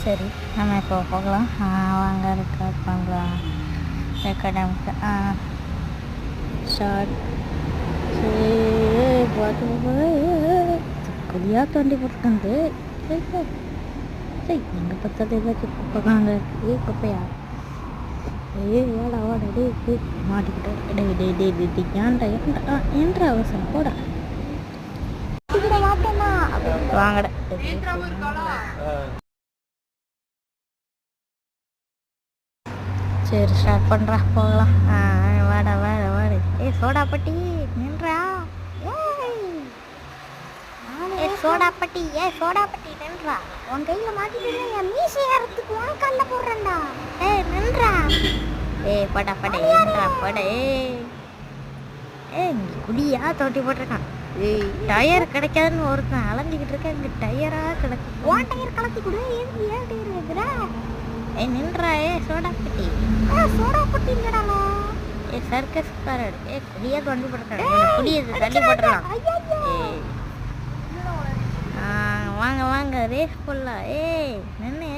சரி, நம்ம இப்போ போகலாம். வாங்க ரெக்கார்ட் பண்ணலாம். ரெக்கார்ட் நமக்கு ஷார்ட் குழியாக தோண்டி போட்டுருந்து சரி எங்கே பார்த்தது ஏதாச்சும் குப்பைக்காங்க குப்பையா ஏடா வாடா டே மாட்டிக்கிட்டு ஏன்டா அவசரம் போடா மாட்டேன்னா வாங்கடா. சரி ஸ்டார்ட் பண்ணுறா போகலாம். வாடா வாடா வாடு. சோடாப்பட்டி நின்றா. சோடாப்பட்டி சோடாப்பட்டி நின்றா. உன் கையில் மாட்டிட்டு என் மீசை ஏறத்துக்கு உன் கல்ல போடுறேன்டா. நின்றா. படா படா ஏன்றா படா. குடியா தோட்டி போட்டிருக்கான். டயர் கிடைக்காதுன்னு ஒருத்தன் அலைஞ்சிக்கிட்டு இருக்கேன். இங்கே டயராக கிடக்கு. உன் டயர் கலத்தி கொடு. ஏன் டயர் வைக்கிற? நின்றா. சோடாப்பட்டி சோடாப்பட்டி இல்லடா. சர்க்கஸ்காரர். குடியா தோண்டி போட்டிருக்கான். குடியை தள்ளி போட்டுடலாம். வாங்க வாங்க ரேஸ் போடலாம். நின்று